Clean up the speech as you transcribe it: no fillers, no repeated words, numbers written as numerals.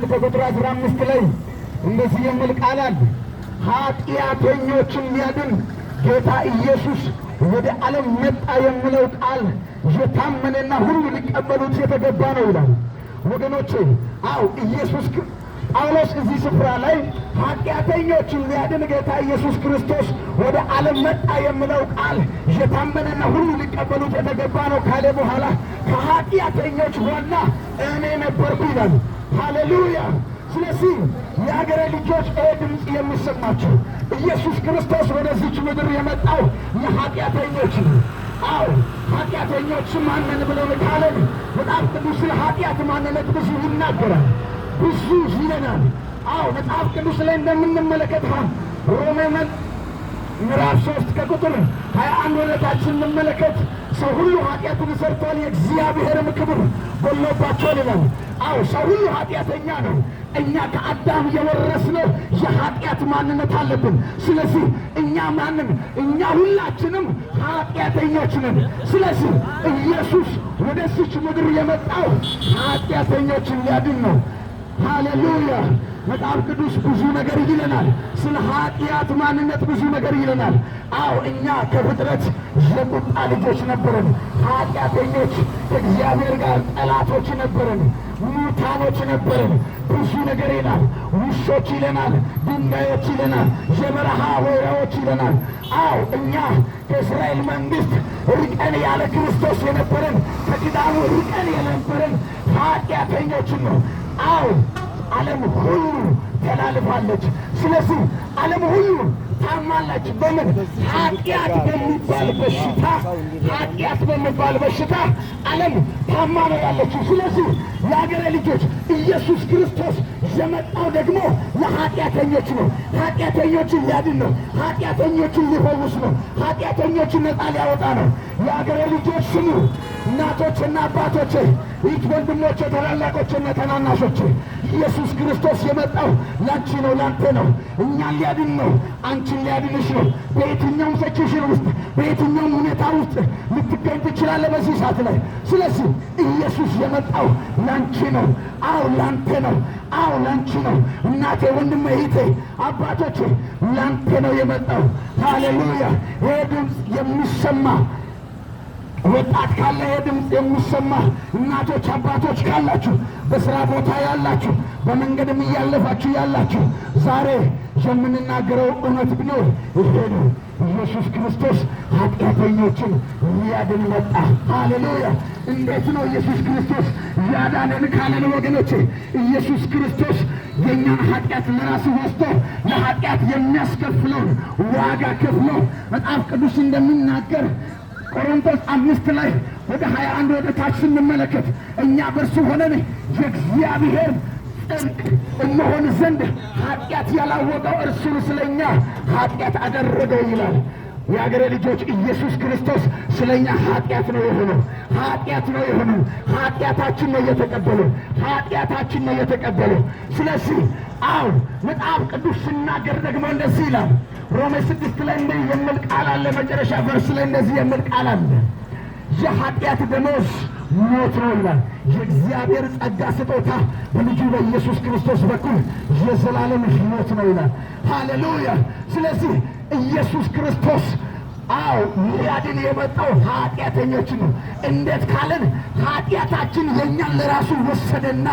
ከቁጥር 15 ላይ እንደዚህ የሚል ቃል አለ። ኃጢአተኞችን ሊያድን ጌታ ኢየሱስ ወደ ዓለም መጣ የሚለው ቃል የታመነና ሁሉ ሊቀበሉት የተገባ ነው ይላል። ወገኖቼ አው ኢየሱስ ጳውሎስ እዚህ ስፍራ ላይ ኃጢአተኞችን ሊያድን ጌታ ኢየሱስ ክርስቶስ ወደ ዓለም መጣ የሚለው ቃል የታመነና ሁሉ ሊቀበሉት የተገባ ነው ካለ በኋላ ከኃጢአተኞች ዋና እኔ ነበርኩ ይላል። ሃሌሉያ! ስለዚህ የአገሬ ልጆች ድምፅ የሚሰማቸው ኢየሱስ ክርስቶስ ወደዚች ምድር የመጣው የኃጢአተኞች ነው። አዎ ኃጢአተኞች ማንን ብለን ካለን መጽሐፍ ቅዱስ ስለ ኃጢአት ማንነት ብዙ ይናገራል፣ ብዙ ይለናል። አዎ መጽሐፍ ቅዱስ ላይ እንደምንመለከት ሮሜ ምዕራፍ 3 ከቁጥር 21 ወደታች እንመለከት። ሰው ሁሉ ኃጢአትን ሰርቷል፣ የእግዚአብሔርም ክብር ጎድሎባቸዋል ይላል። አዎ ሰው ሁሉ ኃጢአተኛ ነው። እኛ ከአዳም የወረስነው የኃጢአት ማንነት አለብን። ስለዚህ እኛ ሁላችንም ኃጢአተኞች ነን። ስለዚህ ኢየሱስ ወደዚች ምድር የመጣው ኃጢአተኞችን ሊያድን ነው። ሃሌሉያ! መጽሐፍ ቅዱስ ብዙ ነገር ይለናል። ስለ ኃጢአት ማንነት ብዙ ነገር ይለናል። አዎ እኛ ከፍጥረት የቁጣ ልጆች ነበርን፣ ኃጢአተኞች፣ ከእግዚአብሔር ጋር ጠላቶች ነበርን፣ ሙታኖች ነበርን። ብዙ ነገር ይላል። ውሾች ይለናል፣ ድንጋዮች ይለናል፣ የበረሃ ወይራዎች ይለናል። አዎ እኛ ከእስራኤል መንግሥት ርቀን ያለ ክርስቶስ የነበረን፣ ከኪዳኑ ርቀን የነበረን ኃጢአተኞችን ነው። አዎ ዓለም ሁሉ ተላልፋለች። ስለዚህ ዓለም ሁሉ ታማለች። በምን? ኃጢአት በሚባል በሽታ ዓለም ታማ ነው ያለችው። ስለዚህ የአገሬ ልጆች ኢየሱስ ክርስቶስ የመጣው ደግሞ ለኃጢአተኞች ነው። ኃጢአተኞችን ሊያድን ነው። ኃጢአተኞችን ሊፈውስ ነው። ኃጢአተኞችን ነፃ ሊያወጣ ነው። የአገሬ ልጆች ስሙ። እናቶችና አባቶች፣ ይህ ወንድሞች፣ ታላላቆችና ታናናሾች፣ ኢየሱስ ክርስቶስ የመጣው ላንቺ ነው፣ ላንተ ነው። እኛን ሊያድን ነው። አንቺን ሊያድንሽ ነው። በየትኛውም ሲቹዌሽን ውስጥ በየትኛውም ሁኔታ ውስጥ ልትገኝ ትችላለህ በዚህ ሰዓት ላይ። ስለዚህ ኢየሱስ የመጣው ላንቺ ነው። አዎ ላንተ ነው። አዎ ላንቺ ነው። እናቴ፣ ወንድሜ፣ እህቴ፣ አባቶቼ ላንተ ነው የመጣው። ሃሌሉያ! ይሄ ድምፅ የሚሰማ ወጣት ካለ የድምፅ የሚሰማ እናቶች አባቶች ካላችሁ፣ በስራ ቦታ ያላችሁ፣ በመንገድም እያለፋችሁ ያላችሁ፣ ዛሬ የምንናገረው እውነት ቢኖር ይሄ ነው። ኢየሱስ ክርስቶስ ኃጢአተኞችን ሊያድን መጣ። ሃሌሉያ! እንዴት ነው ኢየሱስ ክርስቶስ ያዳነን ካለን ወገኖቼ፣ ኢየሱስ ክርስቶስ የእኛን ኃጢአት ለራሱ ወስዶ ለኃጢአት የሚያስከፍለውን ዋጋ ከፍሎ መጽሐፍ ቅዱስ እንደሚናገር ቆሮንቶስ 5 ላይ ወደ 21 ወደ ታች ስንመለከት እኛ በእርሱ ሆነን የእግዚአብሔር ጽድቅ እንሆን ዘንድ ኃጢአት ያላወቀው እርሱን ስለኛ ኃጢአት አደረገው ይላል። የአገሬ ልጆች ኢየሱስ ክርስቶስ ስለኛ ኃጢአት ነው የሆነው። ኃጢአት ነው የሆነው። ኃጢአታችን ነው የተቀበለው። ኃጢአታችን ነው የተቀበለው። ስለዚህ አዎ መጽሐፍ ቅዱስ ሲናገር ደግሞ እንደዚህ ይላል። ሮሜ 6 ላይ የሚል ቃል አለ። መጨረሻ ቨርስ ላይ እንደዚህ የሚል ቃል አለ። የኃጢአት ደመወዝ ሞት ነው ይላል። የእግዚአብሔር ጸጋ ስጦታ በልጁ በኢየሱስ ክርስቶስ በኩል የዘላለም ሕይወት ነው ይላል። ሃሌሉያ! ስለዚህ ኢየሱስ ክርስቶስ አዎ ሊያድን የመጣው ኃጢአተኞችን ነው። እንዴት ካለን ኃጢአታችን የእኛን ለራሱ ወሰደና